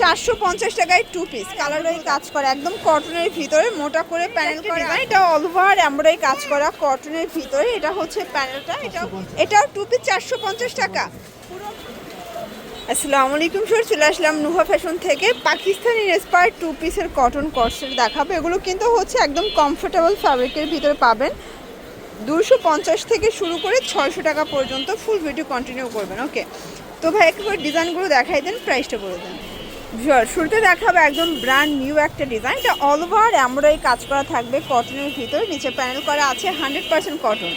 450 টাকায় 2 পিস কালারই কাজ করা একদম কটনের ভিতরে মোটা করে প্যানেল করা। এটা অল ওভার এমব্রয়ডারি কাজ করা কটনের ভিতরে। এটা হচ্ছে প্যানেলটা। এটাও 2 পিস 450 টাকা। আসসালামু আলাইকুম স্যার, চলে আসলাম নুহা ফ্যাশন থেকে। পাকিস্তানি ইন্সপায়ার্ড 2 পিসের কটন কর্সেট দেখাবো। এগুলো কিন্তু হচ্ছে একদম কমফোর্টেবল ফ্যাব্রিকের ভিতরে পাবেন। 250 থেকে শুরু করে 600 টাকা পর্যন্ত। ফুল ভিডিও কন্টিনিউ করবেন। ওকে, তো ভাই একবার ডিজাইনগুলো দেখাই দেন, প্রাইসটা বলে দেন। শুরুতে দেখাবো একদম ব্র্যান্ড নিউ একটা ডিজাইন। এটা অল ওভার এমব্রয়ডারি কাজ করা থাকবে কটনের ভিতরে। নিচে প্যানেল করা আছে 100% কটন।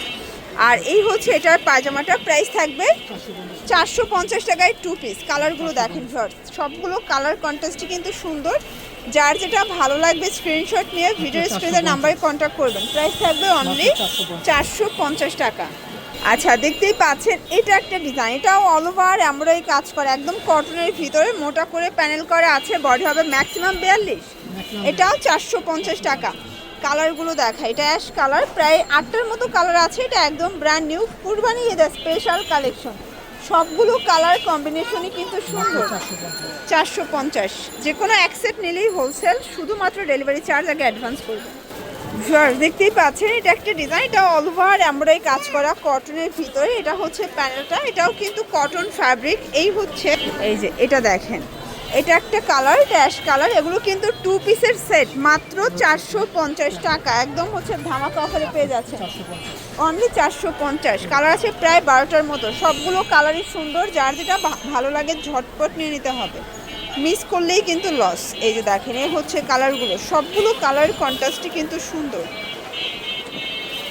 আর এই হচ্ছে এটার পায়জামাটা। প্রাইস থাকবে 450 টাকায় 2 পিস। কালারগুলো দেখেন ভিউয়ার্স, সবগুলো কালার কন্ট্রাস্টই কিন্তু সুন্দর। যার যেটা ভালো লাগবে স্ক্রিনশট নিয়ে ভিডিও স্ক্রিনের নাম্বারে কন্ট্যাক্ট করবেন। প্রাইস থাকবে অনলি 450 টাকা। আচ্ছা, দেখতেই পাচ্ছেন এটা একটা ডিজাইন। এটাও অল ওভার এমব্রয়ডারি কাজ করা একদম কটনের ভিতরে মোটা করে প্যানেল করা আছে। বডি হবে ম্যাক্সিমাম 42। এটাও 450 টাকা। কালারগুলো দেখা, এটা অ্যাশ কালার, প্রায় 8টার মতো কালার আছে। এটা একদম ব্র্যান্ড নিউ কুরবানি ঈদের স্পেশাল কালেকশন। সবগুলো কালার কম্বিনেশনই কিন্তু সুন্দর। 450, যে কোনো এক সেট নিলেই হোলসেল, শুধুমাত্র ডেলিভারি চার্জ আগে অ্যাডভান্স করবে। দেখতেই পাচ্ছেন এটা একটা ডিজাইন। এটা অল ওভার এমব্রয়ডারি কাজ করা কটনের ভিতরে। এটা হচ্ছে প্যানেলটা। এটাও কিন্তু কটন ফ্যাব্রিক। এই হচ্ছে এই যে এটা দেখেন, এটা একটা কালার, এটা অ্যাশ কালার। এগুলো কিন্তু 2 পিসের সেট, মাত্র 450 টাকা। একদম হচ্ছে ধামাকা অফারে পেয়ে যাচ্ছে অনলি 450। কালার আছে প্রায় 12টার মতো। সবগুলো কালারই সুন্দর। যার যেটা ভালো লাগে ঝটপট নিয়ে নিতে হবে, মিস করলেই কিন্তু লস। এই যে দেখেন, এই হচ্ছে কালারগুলো। সবগুলো কালার কন্ট্রাস্টই কিন্তু সুন্দর।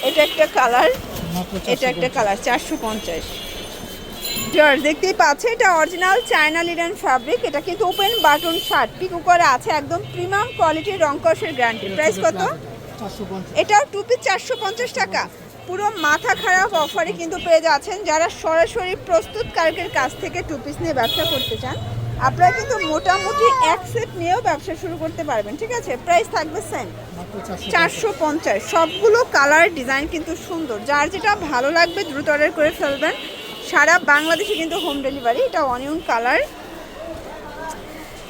এটা একটা কালার, এটা একটা কালার। 450। দেখতেই পাচ্ছে এটা অরিজিনাল চায়না লিনেন ফ্যাব্রিক। এটা কিন্তু ওপেন বাটন শার্ট পিকো করা আছে, একদম প্রিমিয়াম কোয়ালিটির রং কষের গ্যারান্টি। প্রাইস কত? এটাও 2 পিস 450 টাকা। পুরো মাথা খারাপ অফারে কিন্তু পেয়ে যাচ্ছেন। যারা সরাসরি প্রস্তুতকারকের কাছ থেকে 2 পিস নিয়ে ব্যবসা করতে চান, আপনারা কিন্তু মোটামুটি এক সেট নিয়েও ব্যবসা শুরু করতে পারবেন। ঠিক আছে, প্রাইস থাকবে সেম 450। সবগুলো কালার ডিজাইন কিন্তু সুন্দর। যার যেটা ভালো লাগবে দ্রুত অর্ডার করে ফেলবেন। সারা বাংলাদেশে কিন্তু হোম ডেলিভারি। এটা অনিয়ন কালার,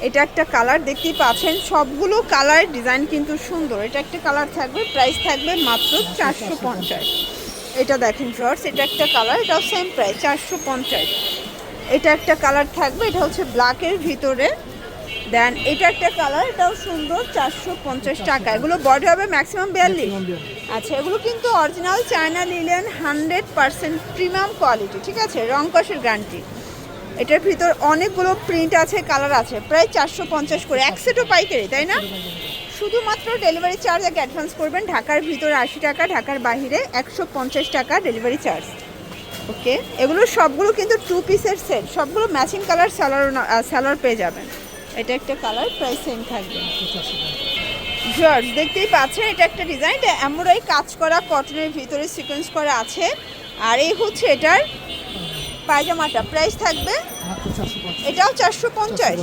এটা একটা কালার। দেখতেই পাচ্ছেন সবগুলো কালার ডিজাইন কিন্তু সুন্দর। এটা একটা কালার থাকবে, প্রাইস থাকবে মাত্র 450। এটা দেখেন ফ্লোর্স, এটা একটা কালার, এটাও সেম প্রাইস 450। এটা একটা কালার থাকবে, এটা হচ্ছে ব্ল্যাকের ভিতরে। দেন এটা একটা কালার, এটাও সুন্দর, 450 টাকা। এগুলো বডি হবে ম্যাক্সিমাম 42। আচ্ছা, এগুলো কিন্তু original China linen 100% premium quality. ঠিক আছে, রং কষের গ্যারান্টি। এটার ভিতর অনেকগুলো প্রিন্ট আছে, কালার আছে। প্রায় 450 করে। এক সেটও পাইকারি, তাই না? শুধুমাত্র ডেলিভারি চার্জ আগে অ্যাডভান্স করবেন। ঢাকার ভিতরে 80 টাকা, ঢাকার বাইরে 150 টাকা ডেলিভারি চার্জ। ওকে, এগুলো সবগুলো কিন্তু 2 পিসের সেট। সবগুলো ম্যাচিং কালার স্যালোয়ার পেয়ে যাবেন। এটা একটা কালার, প্রাইস সেম থাকবে। দেখতেই পাচ্ছেন এটা একটা ডিজাইন। এটা এমব্রয়ডারি কাজ করা কটনের ভিতরে সিকোয়েন্স করা আছে। আর এই হচ্ছে এটার পায়জামাটা। প্রাইস থাকবে এটাও 450।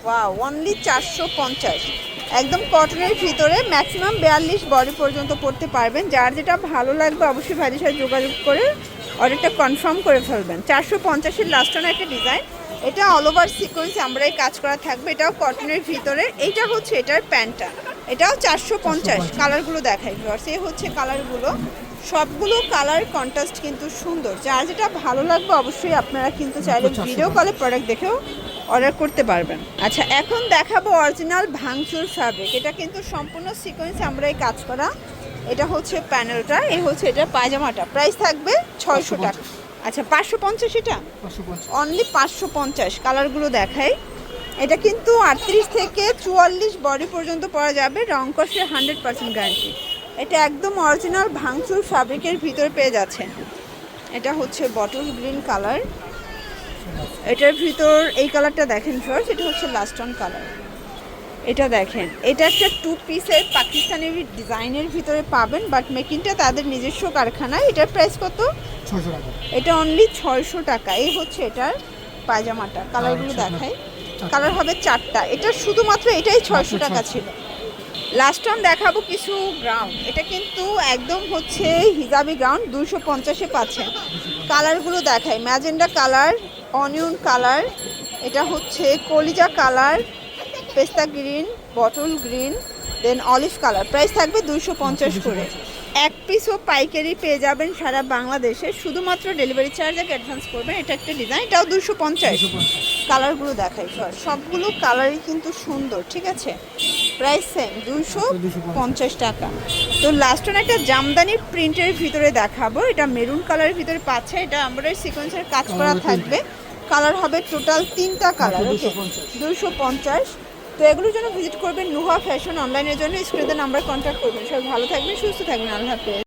Wow, only 450। একদম কটনের ভিতরে ম্যাক্সিমাম 42 বডি পর্যন্ত পড়তে পারবেন। যার যেটা ভালো লাগবে অবশ্যই ভাইদের সাথে যোগাযোগ করে অর্ডারটা কনফার্ম করে ফেলবেন। 450-এর লাস্ট অন একটা ডিজাইন। এটা অল ওভার সিকোয়েন্স এমব্রয়ডারি কাজ করা থাকবে। এটাও কটনের ভিতরে। এইটা হচ্ছে এটার প্যান্টটা। এটাও 450। কালারগুলো দেখাই ভিউয়ার্স, এই হচ্ছে কালারগুলো। সবগুলো কালার কন্ট্রাস্ট কিন্তু সুন্দর। যার যেটা ভালো লাগবে অবশ্যই আপনারা কিন্তু চাইলে ভিডিও কলে প্রোডাক্ট দেখেও অর্ডার করতে পারবেন। আচ্ছা, এখন দেখাবো অরিজিনাল ভাঙচুর ফ্যাব্রিক। এটা কিন্তু সম্পূর্ণ সিকোয়েন্স এমব্রয়ডারি কাজ করা। এটা হচ্ছে প্যানেলটা, এই হচ্ছে এটা পায়জামাটা। প্রাইস থাকবে 600 টাকা। আচ্ছা, 550। এটা অনলি 550। কালারগুলো দেখাই। এটা কিন্তু 38 থেকে 44 বডি পর্যন্ত পরা যাবে। রং কষের 100% গ্যারান্টি। এটা একদম অরিজিনাল ভাঙচুর ফ্যাব্রিকের ভিতরে পেয়ে যাচ্ছেন। এটা হচ্ছে বটল গ্রিন কালার। এটার ভিতর এই কালারটা দেখেন ফার্স্ট, এটা হচ্ছে লাস্ট অন কালার। এটা দেখেন, এটা একটা 2 পিসের পাকিস্তানি ডিজাইনের ভিতরে পাবেন, বাট মেকিংটা তাদের নিজস্ব কারখানায়। এটার প্রাইস কত? 600 টাকা। এটা অনলি 600 টাকা। এই হচ্ছে এটার পায়জামাটা। কালারগুলো দেখাই, কালার হবে 4টা। এটা শুধুমাত্র এটাই 600 টাকা ছিল। লাস্ট অন দেখাবো কিছু গ্রাউন্ড। এটা কিন্তু একদম হচ্ছে হিজাবি গ্রাউন্ড, 250-এ পাচ্ছেন। কালারগুলো দেখাই, ম্যাজেন্ডা কালার, অনিয়ন কালার, এটা হচ্ছে কলিজা কালার, পেস্তা গ্রিন, বটল গ্রিন, দেন অলিভ কালার। প্রাইস থাকবে 250 করে। এক পিসও পাইকারি পেয়ে যাবেন সারা বাংলাদেশে, শুধুমাত্র ডেলিভারি চার্জ আগে অ্যাডভান্স করবেন। এটা একটা ডিজাইন, এটাও 250। কালারগুলো দেখাই, সবগুলো কালারই কিন্তু সুন্দর, ঠিক আছে। প্রাইস সেম 250 টাকা। তো লাস্ট ওয়ান একটা জামদানি প্রিন্টের ভিতরে দেখাবো, এটা মেরুন কালারের ভিতরে পাচ্ছে, এটা আমাদের সিকোয়েন্সের কাজ করা থাকবে। কালার হবে টোটাল 3টা কালার, ওকে 250। তো এগুলোর জন্য ভিজিট করবেন নুহা ফ্যাশন। অনলাইনের জন্য স্ক্রিনে নাম্বার কন্ট্যাক্ট করবেন। সবাই ভালো থাকবেন, সুস্থ থাকবেন, আল্লাহ হাফেজ।